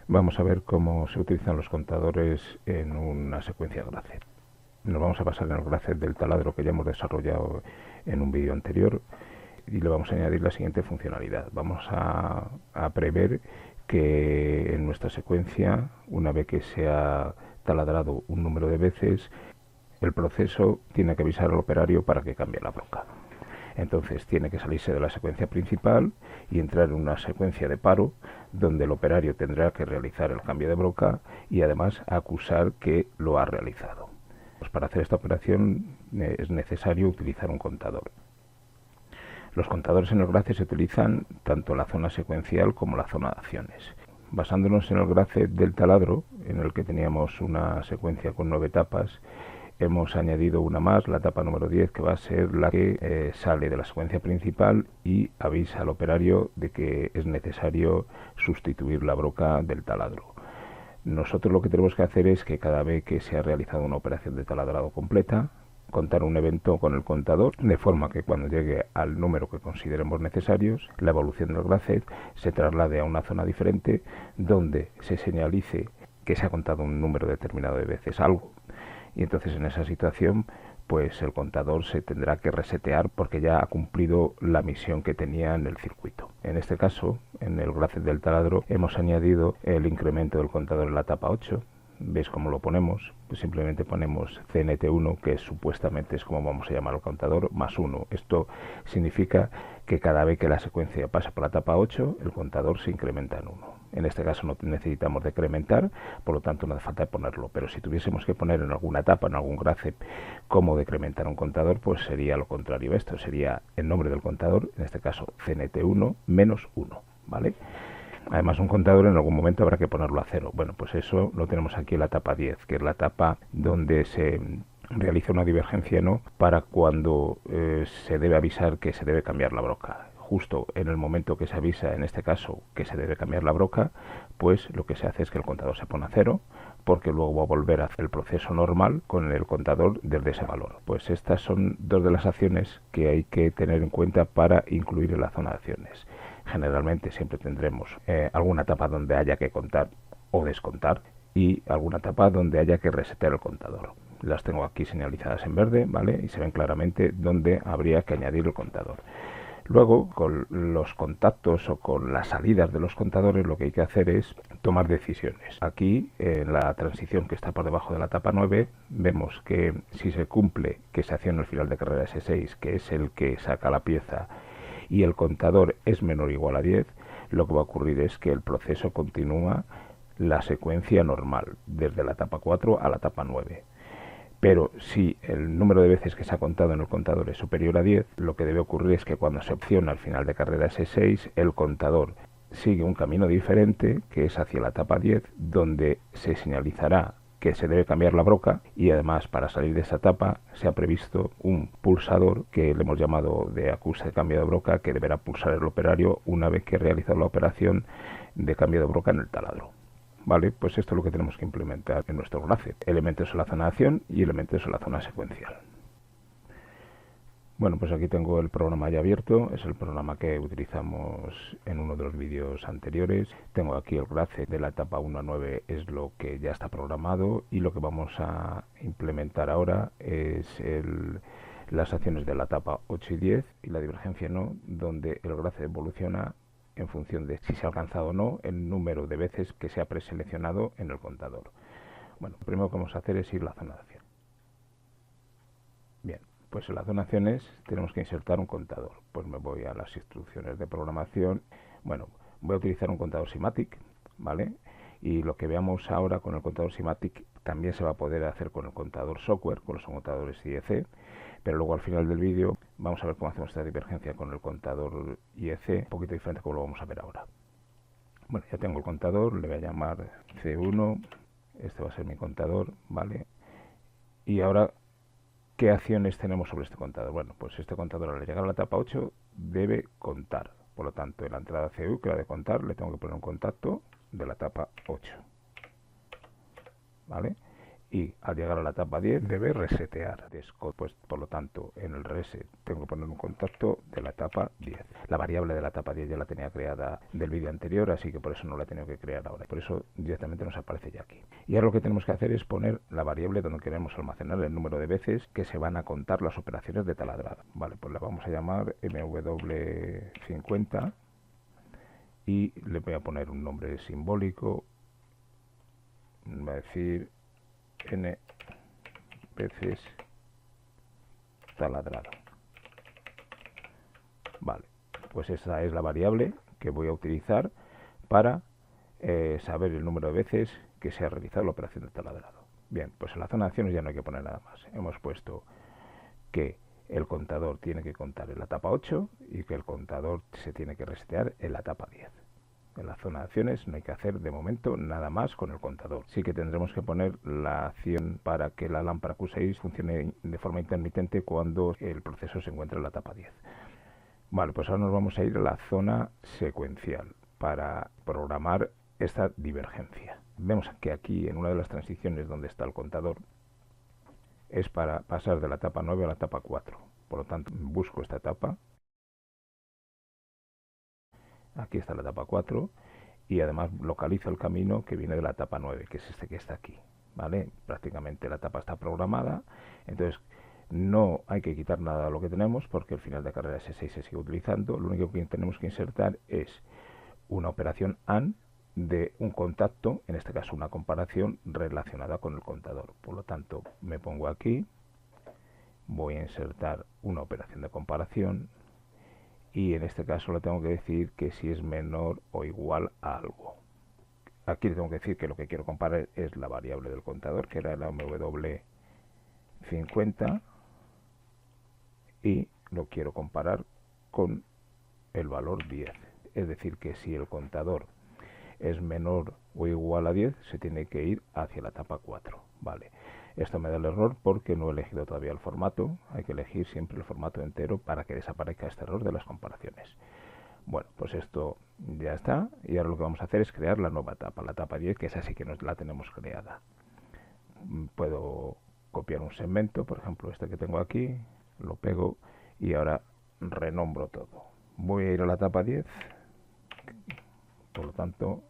Vamos a ver cómo se utilizan los contadores en una secuencia Gracet. Nos vamos a basar en el Gracet del taladro que ya hemos desarrollado en un vídeo anterior y le vamos a añadir la siguiente funcionalidad. Vamos a prever que en nuestra secuencia, una vez que se ha taladrado un número de veces, el proceso tiene que avisar al operario para que cambie la broca. Entonces tiene que salirse de la secuencia principal y entrar en una secuencia de paro donde el operario tendrá que realizar el cambio de broca y además acusar que lo ha realizado. Pues para hacer esta operación es necesario utilizar un contador. Los contadores en el Gracet se utilizan tanto en la zona secuencial como la zona de acciones. Basándonos en el Gracet del taladro, en el que teníamos una secuencia con 9 etapas, hemos añadido una más, la etapa número 10, que va a ser la que sale de la secuencia principal y avisa al operario de que es necesario sustituir la broca del taladro. Nosotros lo que tenemos que hacer es que cada vez que se ha realizado una operación de taladrado completa, contar un evento con el contador, de forma que cuando llegue al número que consideremos necesarios, la evolución del Gracet se traslade a una zona diferente donde se señalice que se ha contado un número determinado de veces algo. Y entonces en esa situación pues el contador se tendrá que resetear porque ya ha cumplido la misión que tenía en el circuito. En este caso, en el Gracet del taladro, hemos añadido el incremento del contador en la etapa 8. ¿Veis cómo lo ponemos? Pues simplemente ponemos CNT1, que supuestamente es como vamos a llamar al contador, más 1. Esto significa que cada vez que la secuencia pasa por la etapa 8, el contador se incrementa en 1. En este caso no necesitamos decrementar, por lo tanto no hace falta ponerlo. Pero si tuviésemos que poner en alguna etapa, en algún Gracet, cómo decrementar un contador, pues sería lo contrario. Esto sería el nombre del contador, en este caso CNT1 menos 1, ¿vale? Además, un contador en algún momento habrá que ponerlo a 0. Bueno, pues eso lo tenemos aquí en la etapa 10, que es la etapa donde se realiza una divergencia no para cuando se debe avisar que se debe cambiar la broca. Justo en el momento que se avisa, en este caso, que se debe cambiar la broca, pues lo que se hace es que el contador se pone a 0, porque luego va a volver a hacer el proceso normal con el contador desde ese valor. Pues estas son dos de las acciones que hay que tener en cuenta para incluir en la zona de acciones. Generalmente siempre tendremos alguna etapa donde haya que contar o descontar y alguna etapa donde haya que resetear el contador. Las tengo aquí señalizadas en verde, ¿vale? Y se ven claramente dónde habría que añadir el contador. Luego, con los contactos o con las salidas de los contadores, lo que hay que hacer es tomar decisiones. Aquí, en la transición que está por debajo de la etapa 9, vemos que si se cumple que se acciona el final de carrera S6, que es el que saca la pieza, y el contador es menor o igual a 10, lo que va a ocurrir es que el proceso continúa la secuencia normal, desde la etapa 4 a la etapa 9. Pero si el número de veces que se ha contado en el contador es superior a 10, lo que debe ocurrir es que cuando se opciona al final de carrera S6, el contador sigue un camino diferente, que es hacia la etapa 10, donde se señalizará que se debe cambiar la broca y además para salir de esa etapa se ha previsto un pulsador que le hemos llamado de acuse de cambio de broca, que deberá pulsar el operario una vez que ha realizado la operación de cambio de broca en el taladro. Vale, pues esto es lo que tenemos que implementar en nuestro Gracet. Elementos en la zona de acción y elementos en la zona secuencial. Bueno, pues aquí tengo el programa ya abierto, es el programa que utilizamos en uno de los vídeos anteriores. Tengo aquí el Gracet de la etapa 1 a 9, es lo que ya está programado, y lo que vamos a implementar ahora es las acciones de la etapa 8 y 10 y la divergencia no, donde el Gracet evoluciona en función de si se ha alcanzado o no el número de veces que se ha preseleccionado en el contador. Bueno, lo primero que vamos a hacer es ir a la zona de acción. Bien, pues en la zona de acciones tenemos que insertar un contador. Pues me voy a las instrucciones de programación. Bueno, voy a utilizar un contador SIMATIC, ¿vale? Y lo que veamos ahora con el contador SIMATIC también se va a poder hacer con el contador software, con los contadores IEC, pero luego al final del vídeo vamos a ver cómo hacemos esta divergencia con el contador IEC, un poquito diferente como lo vamos a ver ahora. Bueno, ya tengo el contador, le voy a llamar C1, este va a ser mi contador, ¿vale? Y ahora, ¿qué acciones tenemos sobre este contador? Bueno, pues este contador al llegar a la etapa 8 debe contar. Por lo tanto, en la entrada CU, que la de contar, le tengo que poner un contacto de la etapa 8. ¿Vale? y al llegar a la etapa 10 debe resetear. Pues por lo tanto, en el reset tengo que poner un contacto de la etapa 10. La variable de la etapa 10 ya la tenía creada del vídeo anterior, así que por eso no la he tenido que crear ahora. Por eso directamente nos aparece ya aquí. Y ahora lo que tenemos que hacer es poner la variable donde queremos almacenar el número de veces que se van a contar las operaciones de taladrado. Vale, pues la vamos a llamar mw50 y le voy a poner un nombre simbólico. Va a decir n veces taladrado. Vale, pues esa es la variable que voy a utilizar para saber el número de veces que se ha realizado la operación de taladrado. Bien, pues en la zona de acciones ya no hay que poner nada más. Hemos puesto que el contador tiene que contar en la etapa 8 y que el contador se tiene que resetear en la etapa 10. En la zona de acciones no hay que hacer de momento nada más con el contador. Sí que tendremos que poner la acción para que la lámpara Q6 funcione de forma intermitente cuando el proceso se encuentra en la etapa 10. Vale, pues ahora nos vamos a ir a la zona secuencial para programar esta divergencia. Vemos que aquí en una de las transiciones donde está el contador es para pasar de la etapa 9 a la etapa 4. Por lo tanto, busco esta etapa. Aquí está la etapa 4 y además localizo el camino que viene de la etapa 9, que es este que está aquí. ¿Vale? Prácticamente la etapa está programada, entonces no hay que quitar nada de lo que tenemos porque el final de carrera S6 se sigue utilizando. Lo único que tenemos que insertar es una operación AND de un contacto, en este caso una comparación relacionada con el contador. Por lo tanto, me pongo aquí, voy a insertar una operación de comparación y en este caso le tengo que decir que si es menor o igual a algo. Aquí le tengo que decir que lo que quiero comparar es la variable del contador, que era la mw50, y lo quiero comparar con el valor 10. Es decir, que si el contador es menor o igual a 10, se tiene que ir hacia la etapa 4. Vale. Esto me da el error porque no he elegido todavía el formato. Hay que elegir siempre el formato entero para que desaparezca este error de las comparaciones. Bueno, pues esto ya está. Y ahora lo que vamos a hacer es crear la nueva etapa, la etapa 10, que es así que nos la tenemos creada. Puedo copiar un segmento, por ejemplo este que tengo aquí, lo pego y ahora renombro todo. Voy a ir a la etapa 10, por lo tanto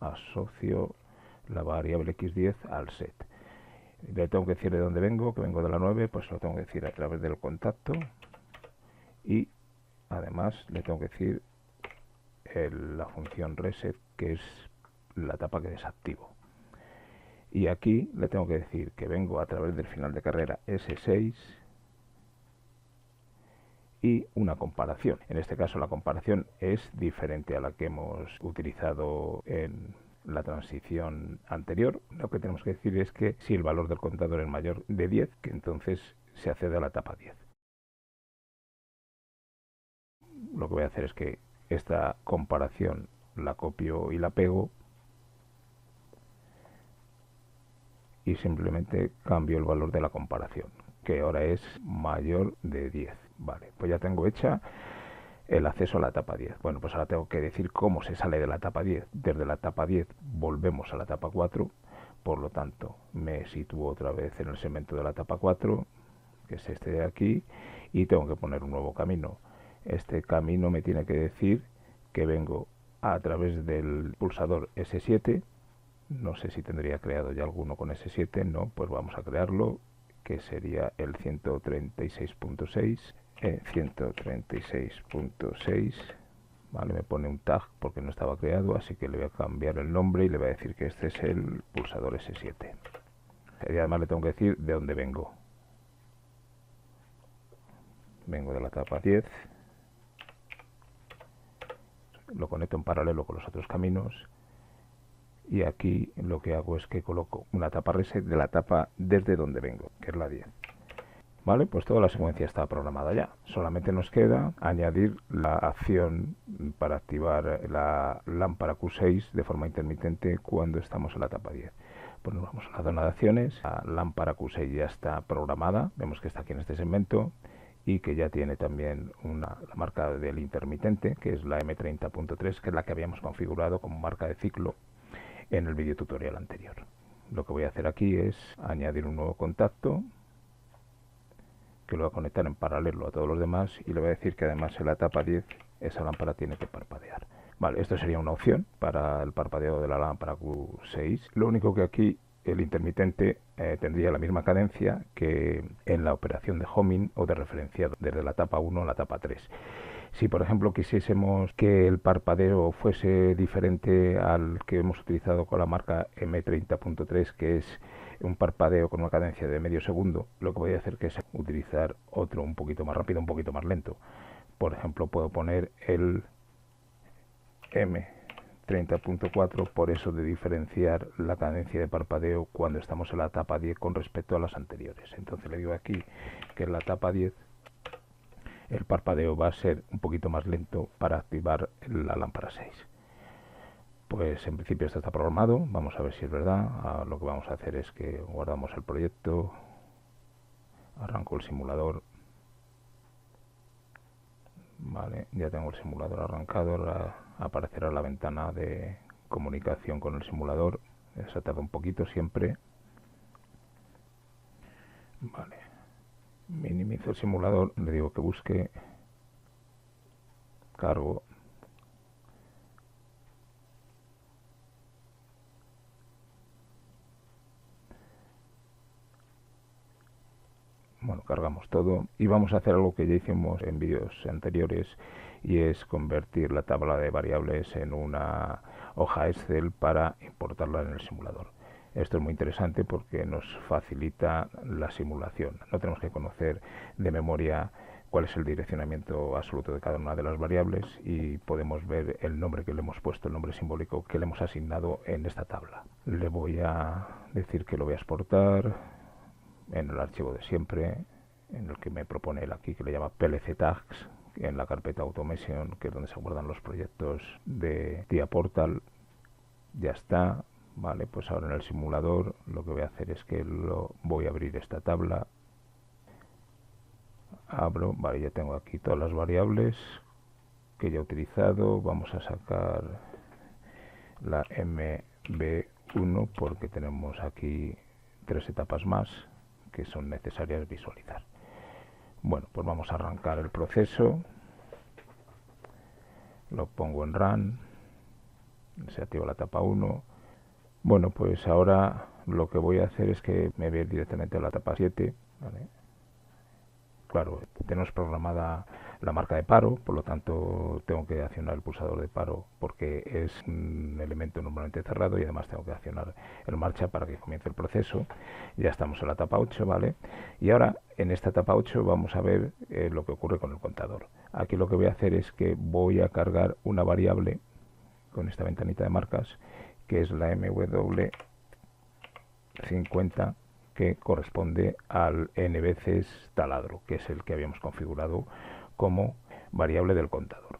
asocio la variable x10 al set. Le tengo que decir de dónde vengo, que vengo de la 9, pues lo tengo que decir a través del contacto y además le tengo que decir la función reset, que es la etapa que desactivo. Y aquí le tengo que decir que vengo a través del final de carrera S6 y una comparación. En este caso la comparación es diferente a la que hemos utilizado en la transición anterior. Lo que tenemos que decir es que si el valor del contador es mayor de 10, que entonces se accede a la etapa 10. Lo que voy a hacer es que esta comparación la copio y la pego y simplemente cambio el valor de la comparación, que ahora es mayor de 10. Vale, pues ya tengo hecha el acceso a la etapa 10. Bueno, pues ahora tengo que decir cómo se sale de la etapa 10. Desde la etapa 10 volvemos a la etapa 4, por lo tanto me sitúo otra vez en el segmento de la etapa 4, que es este de aquí, y tengo que poner un nuevo camino. Este camino me tiene que decir que vengo a través del pulsador S7. No sé si tendría creado ya alguno con S7, no, pues vamos a crearlo, que sería el 136.6, 136.6, vale, me pone un tag porque no estaba creado, así que le voy a cambiar el nombre y le voy a decir que este es el pulsador S7. Y además le tengo que decir de dónde vengo. Vengo de la etapa 10, lo conecto en paralelo con los otros caminos y aquí lo que hago es que coloco una etapa reset de la etapa desde donde vengo, que es la 10. Vale, pues toda la secuencia está programada ya. Solamente nos queda añadir la acción para activar la lámpara Q6 de forma intermitente cuando estamos en la etapa 10. Pues nos vamos a la zona de acciones. La lámpara Q6 ya está programada. Vemos que está aquí en este segmento y que ya tiene también la marca del intermitente, que es la M30.3, que es la que habíamos configurado como marca de ciclo en el vídeo tutorial anterior. lo que voy a hacer aquí es añadir un nuevo contacto que lo va a conectar en paralelo a todos los demás y le voy a decir que además en la etapa 10 esa lámpara tiene que parpadear. Vale, esto sería una opción para el parpadeo de la lámpara Q6. Lo único que aquí el intermitente tendría la misma cadencia que en la operación de homing o de referenciado, desde la etapa 1 a la etapa 3. Si por ejemplo quisiésemos que el parpadeo fuese diferente al que hemos utilizado con la marca M30.3, que es un parpadeo con una cadencia de medio segundo, lo que voy a hacer que es utilizar otro un poquito más rápido, un poquito más lento. Por ejemplo, puedo poner el M30.4, por eso de diferenciar la cadencia de parpadeo cuando estamos en la etapa 10 con respecto a las anteriores. Entonces le digo aquí que en la etapa 10 el parpadeo va a ser un poquito más lento para activar la lámpara 6. Pues en principio esto está programado, vamos a ver si es verdad. Lo que vamos a hacer es que guardamos el proyecto, arranco el simulador. Vale, ya tengo el simulador arrancado, ahora aparecerá la ventana de comunicación con el simulador. Se tarda un poquito siempre. Vale, minimizo el simulador, le digo que busque, cargo. Bueno, cargamos todo y vamos a hacer algo que ya hicimos en vídeos anteriores, y es convertir la tabla de variables en una hoja Excel para importarla en el simulador. Esto es muy interesante porque nos facilita la simulación. No tenemos que conocer de memoria cuál es el direccionamiento absoluto de cada una de las variables y podemos ver el nombre que le hemos puesto, el nombre simbólico que le hemos asignado en esta tabla. Le voy a decir que lo voy a exportar en el archivo de siempre, en el que me propone él aquí, que le llama PLC Tags, en la carpeta Automation, que es donde se guardan los proyectos de TIA Portal. Ya está. Vale, pues ahora en el simulador lo que voy a hacer es que voy a abrir esta tabla. Abro, vale, ya tengo aquí todas las variables que ya he utilizado. Vamos a sacar la MB1 porque tenemos aquí 3 etapas más que son necesarias visualizar. Bueno, pues vamos a arrancar el proceso. Lo pongo en Run. Se activa la etapa 1. Bueno, pues ahora lo que voy a hacer es que me voy directamente a la etapa 7. ¿Vale? Claro, tenemos programada la marca de paro, por lo tanto tengo que accionar el pulsador de paro porque es un elemento normalmente cerrado, y además tengo que accionar el marcha para que comience el proceso. Ya estamos en la etapa 8, ¿vale? Y ahora en esta etapa 8 vamos a ver lo que ocurre con el contador. Aquí lo que voy a hacer es que voy a cargar una variable con esta ventanita de marcas, que es la MW50, que corresponde al n veces taladro, que es el que habíamos configurado como variable del contador.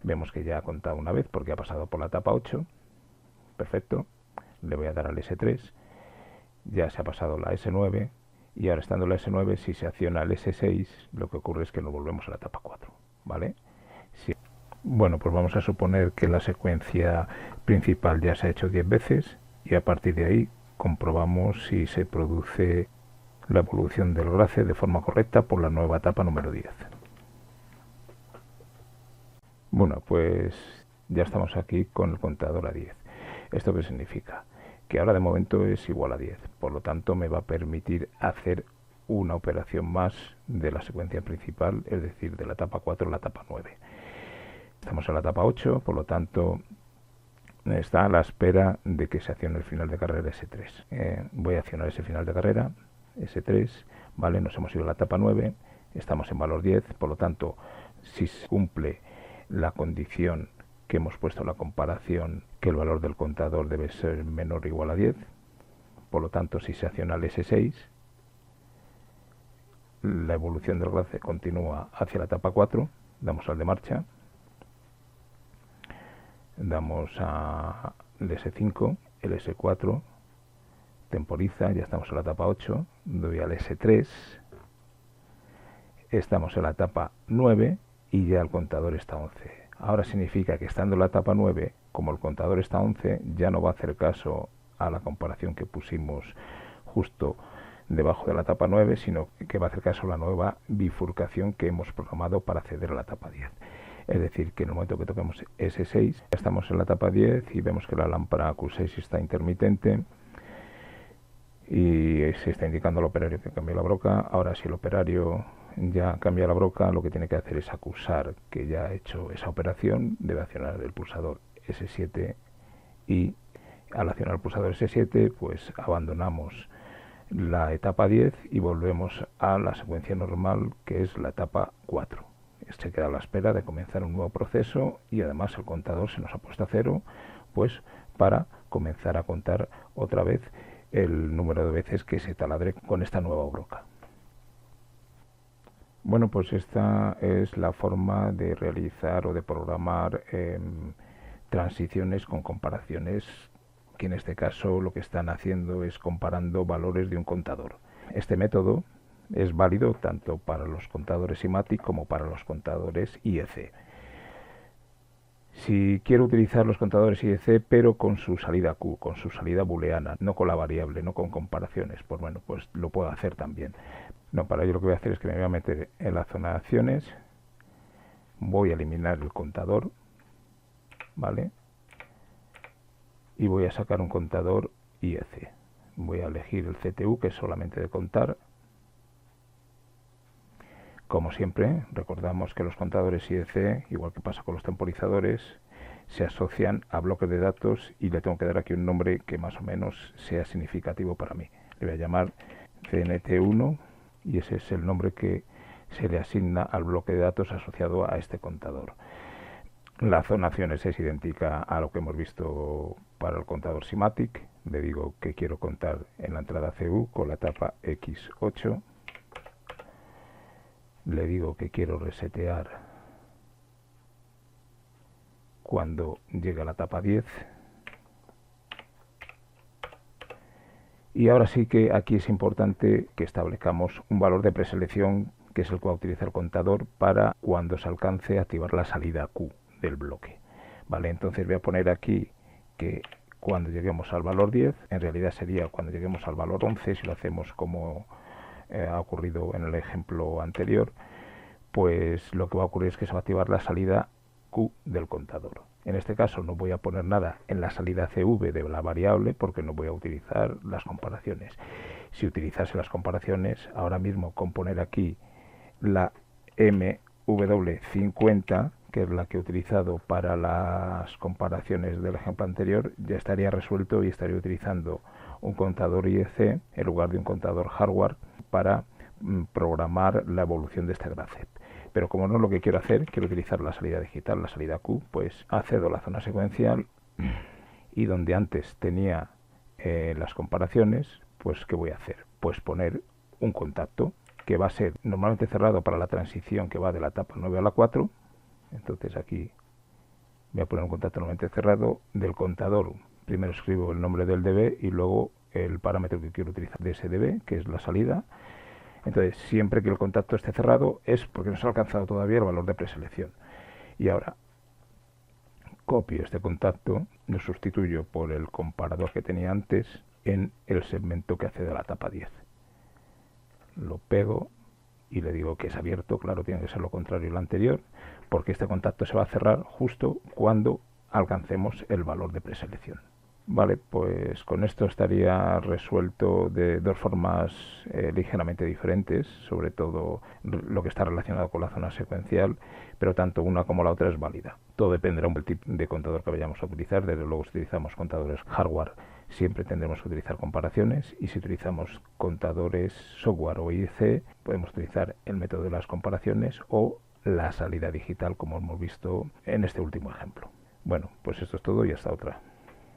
Vemos que ya ha contado una vez porque ha pasado por la etapa 8. Perfecto. Le voy a dar al S3. Ya se ha pasado la S9. Y ahora, estando la S9, si se acciona el S6, lo que ocurre es que nos volvemos a la etapa 4. ¿Vale? Sí. Bueno, pues vamos a suponer que la secuencia principal ya se ha hecho 10 veces, y a partir de ahí comprobamos si se produce la evolución del grace de forma correcta por la nueva etapa número 10. Bueno, pues ya estamos aquí con el contador a 10. ¿Esto qué significa? Que ahora de momento es igual a 10, por lo tanto me va a permitir hacer una operación más de la secuencia principal, es decir, de la etapa 4 a la etapa 9. Estamos en la etapa 8, por lo tanto está a la espera de que se accione el final de carrera S3. Voy a accionar ese final de carrera, S3, ¿vale? Nos hemos ido a la etapa 9, estamos en valor 10, por lo tanto, si se cumple la condición que hemos puesto en la comparación, que el valor del contador debe ser menor o igual a 10, por lo tanto, si se acciona el S6, la evolución del grace continúa hacia la etapa 4, damos al de marcha, damos al S5, el S4 temporiza, ya estamos en la etapa 8, doy al S3, estamos en la etapa 9 y ya el contador está 11. Ahora significa que estando en la etapa 9, como el contador está 11, ya no va a hacer caso a la comparación que pusimos justo debajo de la etapa 9, sino que va a hacer caso a la nueva bifurcación que hemos programado para acceder a la etapa 10. Es decir, que en el momento que toquemos S6, ya estamos en la etapa 10 y vemos que la lámpara Q6 está intermitente y se está indicando al operario que cambie la broca. Ahora, si el operario ya cambia la broca, lo que tiene que hacer es acusar que ya ha hecho esa operación, debe accionar el pulsador S7 y al accionar el pulsador S7, pues abandonamos la etapa 10 y volvemos a la secuencia normal, que es la etapa 4. Se queda a la espera de comenzar un nuevo proceso y además el contador se nos ha puesto a 0, pues para comenzar a contar otra vez el número de veces que se taladre con esta nueva broca. Bueno, pues esta es la forma de realizar o de programar transiciones con comparaciones, que en este caso lo que están haciendo es comparando valores de un contador. Este método es válido tanto para los contadores SIMATIC como para los contadores IEC. Si quiero utilizar los contadores IEC pero con su salida Q, con su salida booleana, no con la variable, no con comparaciones, pues bueno, pues lo puedo hacer también. No, para ello lo que voy a hacer es que me voy a meter en la zona de acciones, voy a eliminar el contador, ¿vale? Y voy a sacar un contador IEC. Voy a elegir el CTU, que es solamente de contar. Como siempre, recordamos que los contadores IEC, igual que pasa con los temporizadores, se asocian a bloques de datos y le tengo que dar aquí un nombre que más o menos sea significativo para mí. Le voy a llamar CNT1 y ese es el nombre que se le asigna al bloque de datos asociado a este contador. La zona acciones es idéntica a lo que hemos visto para el contador SIMATIC. Le digo que quiero contar en la entrada CU con la etapa X8. Le digo que quiero resetear cuando llegue a la etapa 10. Y ahora sí que aquí es importante que establezcamos un valor de preselección, que es el que va a utilizar el contador para cuando se alcance activar la salida Q del bloque. Vale, entonces voy a poner aquí que cuando lleguemos al valor 10, en realidad sería cuando lleguemos al valor 11, si lo hacemos como ha ocurrido en el ejemplo anterior, pues lo que va a ocurrir es que se va a activar la salida Q del contador. En este caso no voy a poner nada en la salida CV de la variable porque no voy a utilizar las comparaciones. Si utilizase las comparaciones, ahora mismo con poner aquí la MW50, que es la que he utilizado para las comparaciones del ejemplo anterior, ya estaría resuelto y estaría utilizando un contador IEC en lugar de un contador hardware para programar la evolución de este graph. Pero como no es lo que quiero hacer, quiero utilizar la salida digital, la salida Q, pues accedo a la zona secuencial y donde antes tenía las comparaciones, pues ¿qué voy a hacer? Pues poner un contacto que va a ser normalmente cerrado para la transición que va de la etapa 9 a la 4. Entonces aquí voy a poner un contacto normalmente cerrado del contador. Primero escribo el nombre del DB y luego el parámetro que quiero utilizar de ese DB, que es la salida. Entonces, siempre que el contacto esté cerrado es porque no se ha alcanzado todavía el valor de preselección. Y ahora copio este contacto, lo sustituyo por el comparador que tenía antes en el segmento que accede a la etapa 10. Lo pego y le digo que es abierto, claro, tiene que ser lo contrario al anterior, porque este contacto se va a cerrar justo cuando alcancemos el valor de preselección. Vale, pues con esto estaría resuelto de dos formas ligeramente diferentes, sobre todo lo que está relacionado con la zona secuencial, pero tanto una como la otra es válida. Todo dependerá del tipo de contador que vayamos a utilizar. Desde luego, si utilizamos contadores hardware, siempre tendremos que utilizar comparaciones, y si utilizamos contadores software o IEC, podemos utilizar el método de las comparaciones o la salida digital, como hemos visto en este último ejemplo. Bueno, pues esto es todo y hasta otra.